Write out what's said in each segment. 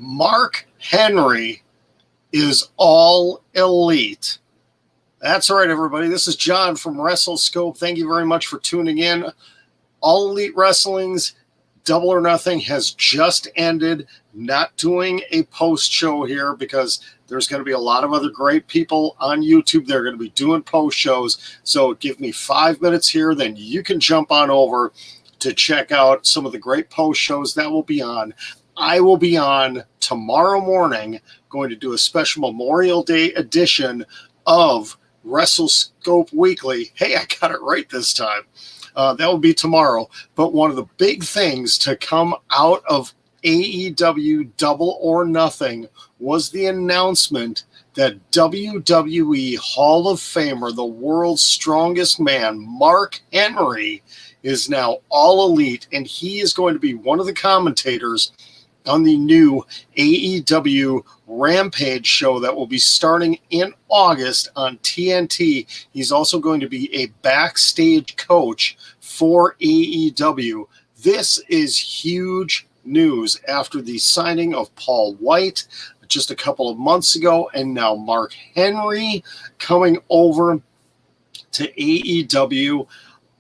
Mark Henry is All Elite. That's right, everybody. This is John from WrestleScope. Thank you very much for tuning in. All Elite Wrestling's Double or Nothing has just ended. Not doing a post show here because there's going to be a lot of other great people on YouTube. They're going to be doing post shows. So give me 5 minutes here, then you can jump on over to check out some of the great post shows that will be on. I will be on tomorrow morning, going to do a special Memorial Day edition of WrestleScope Weekly. Hey, I got it right this time. That will be tomorrow. But one of the big things to come out of AEW Double or Nothing was the announcement that WWE Hall of Famer, the world's strongest man, Mark Henry, is now All Elite, and he is going to be one of the commentators on the new AEW Rampage show that will be starting in August on TNT. He's also going to be a backstage coach for AEW. This is huge news after the signing of Paul White just a couple of months ago, and now Mark Henry coming over to AEW.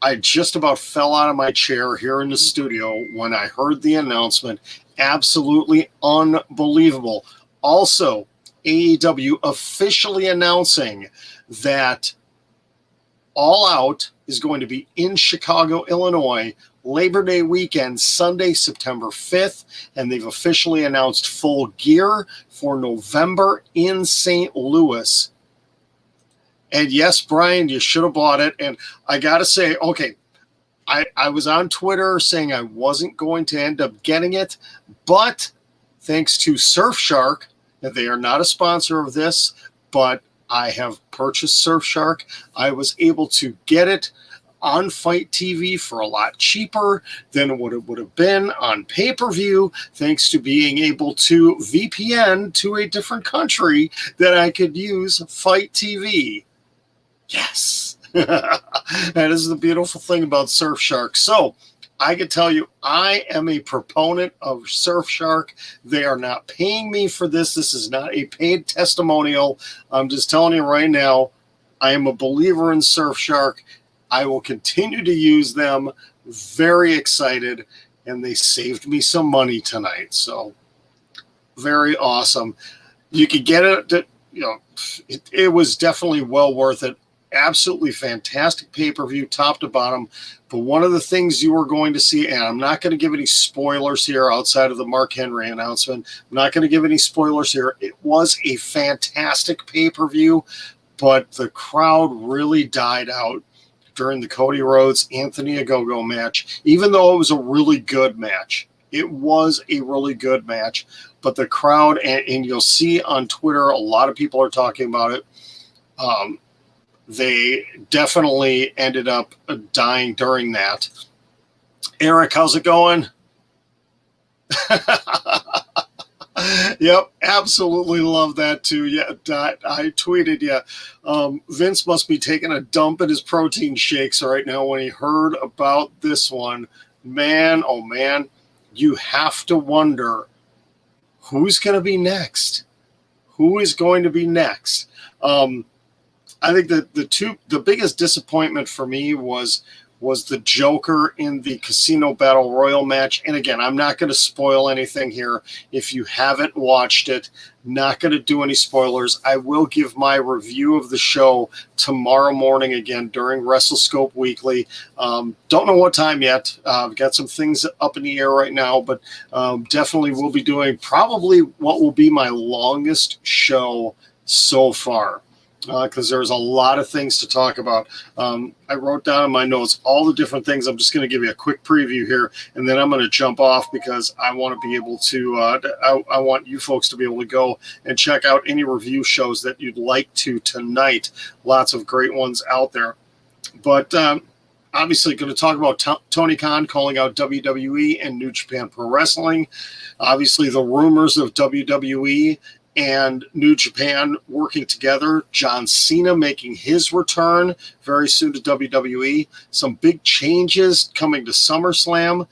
I just about fell out of my chair here in the studio when I heard the announcement. Absolutely unbelievable. Also, AEW officially announcing that All Out is going to be in Chicago, Illinois, Labor Day weekend, Sunday, September 5th, and they've officially announced Full Gear for November in St. Louis. And yes, Brian, you should have bought it. And I got to say, okay, I was on Twitter saying I wasn't going to end up getting it, but thanks to Surfshark, they are not a sponsor of this, but I have purchased Surfshark. I was able to get it on Fight TV for a lot cheaper than what it would have been on pay-per-view, thanks to being able to VPN to a different country that I could use Fight TV. Yes. That is the beautiful thing about Surfshark. So I can tell you, I am a proponent of Surfshark. They are not paying me for this. This is not a paid testimonial. I'm just telling you right now, I am a believer in Surfshark. I will continue to use them. Very excited. And they saved me some money tonight. So very awesome. You could get it. It was definitely well worth it. Absolutely fantastic pay-per-view, top to bottom. But one of the things you are going to see, and I'm not going to give any spoilers here outside of the Mark Henry announcement. I'm not going to give any spoilers here. It was a fantastic pay-per-view, but the crowd really died out during the Cody Rhodes Anthony Ogogo match, even though it was a really good match. It was a really good match, but the crowd, and you'll see on Twitter, a lot of people are talking about it. They definitely ended up dying during that. Eric, how's it going? Yep, absolutely love that too. Yeah, I tweeted, Vince must be taking a dump in his protein shakes right now when he heard about this one. Man, oh man, you have to wonder who's going to be next. Who is going to be next? I think that the biggest disappointment for me was the Joker in the Casino Battle Royal match. And again, I'm not going to spoil anything here. If you haven't watched it, not going to do any spoilers. I will give my review of the show tomorrow morning again during WrestleScope Weekly. Don't know what time yet. I've got some things up in the air right now, but definitely will be doing probably what will be my longest show so far. Because there's a lot of things to talk about. I wrote down in my notes all the different things. I'm just going to give you a quick preview here, and then I'm going to jump off because I want to be able to I want you folks to be able to go and check out any review shows that you'd like to tonight. Lots of great ones out there. But obviously going to talk about Tony Khan calling out WWE and New Japan Pro Wrestling. Obviously the rumors of WWE and New Japan working together. John Cena making his return very soon to WWE. Some big changes coming to SummerSlam.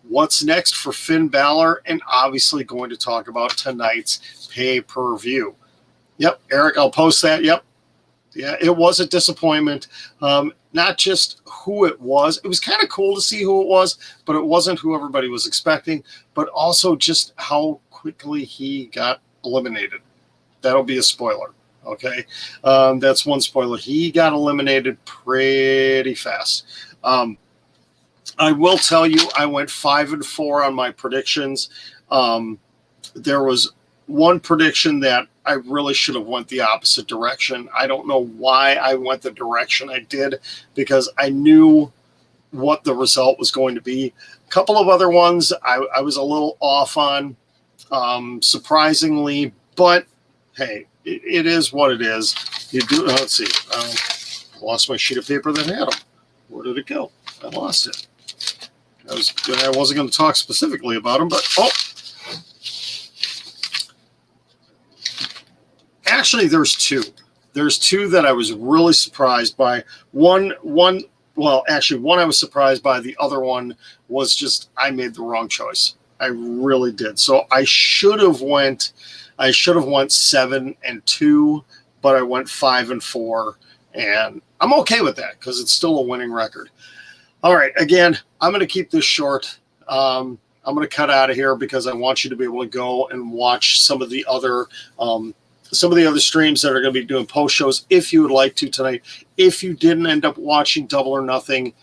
what's next for Finn Balor, and obviously going to talk about tonight's pay-per-view. Yep, Eric, I'll post that. Yep. Yeah, it was a disappointment. Not just who it was. It was kind of cool to see who it was, but it wasn't who everybody was expecting, but also just how quickly he got eliminated. That'll be a spoiler. Okay. That's one spoiler. He got eliminated pretty fast. I will tell you, I went 5-4 on my predictions. There was one prediction that I really should have went the opposite direction. I don't know why I went the direction I did, because I knew what the result was going to be. A couple of other ones I was a little off on, surprisingly, but hey, it is what it is. You do. Let's see. I lost my sheet of paper that had them. Where did it go? I lost it. I wasn't going to talk specifically about them, but actually, there's two. There's two that I was really surprised by. One I was surprised by. The other one was just I made the wrong choice. I really did. So I should have went 7-2, but I went 5-4, and I'm okay with that because it's still a winning record. All right, again, I'm going to keep this short. I'm going to cut out of here because I want you to be able to go and watch some of the other streams that are going to be doing post shows if you would like to tonight. If you didn't end up watching Double or Nothing,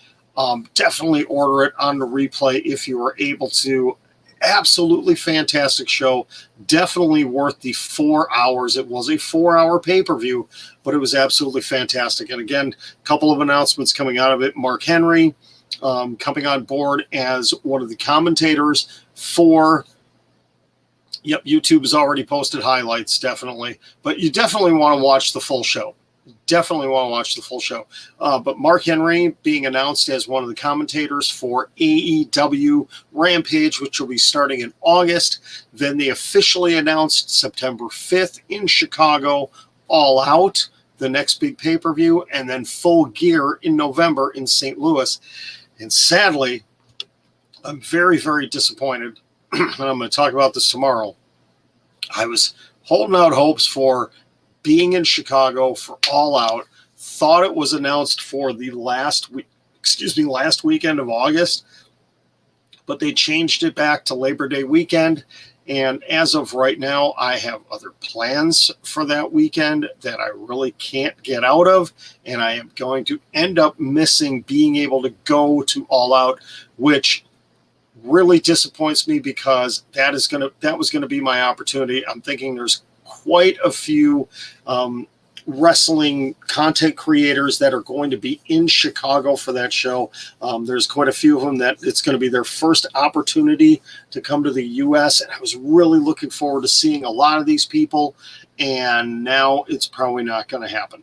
definitely order it on the replay if you were able to. Absolutely fantastic show. Definitely worth the 4 hours. It was a 4-hour pay-per-view, but it was absolutely fantastic. And again, a couple of announcements coming out of it. Mark Henry coming on board as one of the commentators for... Yep, YouTube has already posted highlights, definitely. But you definitely want to watch the full show. Definitely want to watch the full show. But Mark Henry being announced as one of the commentators for AEW Rampage, which will be starting in August. Then they officially announced September 5th in Chicago, All Out, the next big pay-per-view, and then Full Gear in November in St. Louis. And sadly, I'm very, very disappointed. And I'm going to talk about this tomorrow. I was holding out hopes for being in Chicago for All Out. Thought it was announced for the last weekend of August, but they changed it back to Labor Day weekend. And as of right now, I have other plans for that weekend that I really can't get out of. And I am going to end up missing being able to go to All Out, which really disappoints me because that was going to be my opportunity. I'm thinking there's quite a few wrestling content creators that are going to be in Chicago for that show. There's quite a few of them that it's going to be their first opportunity to come to the U.S. And I was really looking forward to seeing a lot of these people. And now it's probably not going to happen.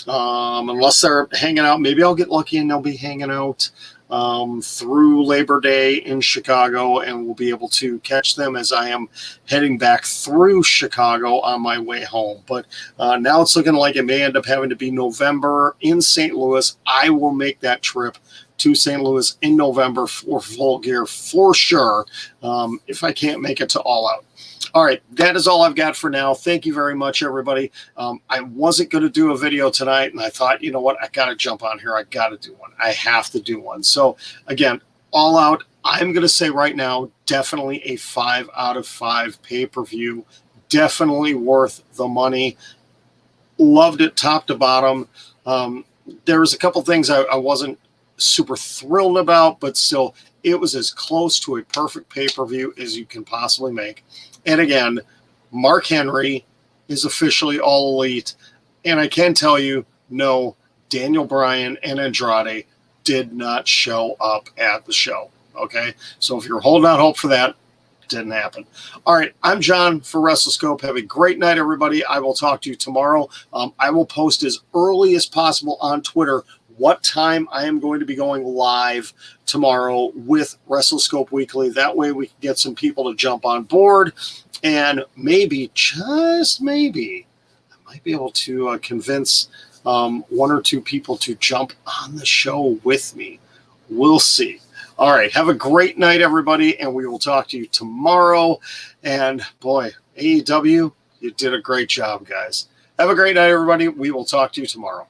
Unless they're hanging out. Maybe I'll get lucky and they'll be hanging out through Labor Day in Chicago, and we'll be able to catch them as I am heading back through Chicago on my way home. But now it's looking like it may end up having to be November in St. Louis. I will make that trip to St. Louis in November for Full Gear for sure, if I can't make it to All Out. All right, that is all I've got for now. Thank you very much, everybody. I wasn't going to do a video tonight, and I thought, you know what, I got to jump on here. I got to do one. I have to do one. So, again, All Out, I'm going to say right now, definitely a 5 out of 5 pay-per-view. Definitely worth the money. Loved it top to bottom. There was a couple things I wasn't super thrilled about, but still, it was as close to a perfect pay-per-view as you can possibly make. And again, Mark Henry is officially All Elite. And I can tell you, no, Daniel Bryan and Andrade did not show up at the show. Okay? So if you're holding out hope for that, didn't happen. All right, I'm John for WrestleScope. Have a great night, everybody. I will talk to you tomorrow. I will post as early as possible on Twitter what time I am going to be going live tomorrow with WrestleScope Weekly. That way we can get some people to jump on board, and maybe, just maybe, I might be able to convince one or two people to jump on the show with me. We'll see. All right. Have a great night, everybody, and we will talk to you tomorrow. And boy, AEW, you did a great job, guys. Have a great night, everybody. We will talk to you tomorrow.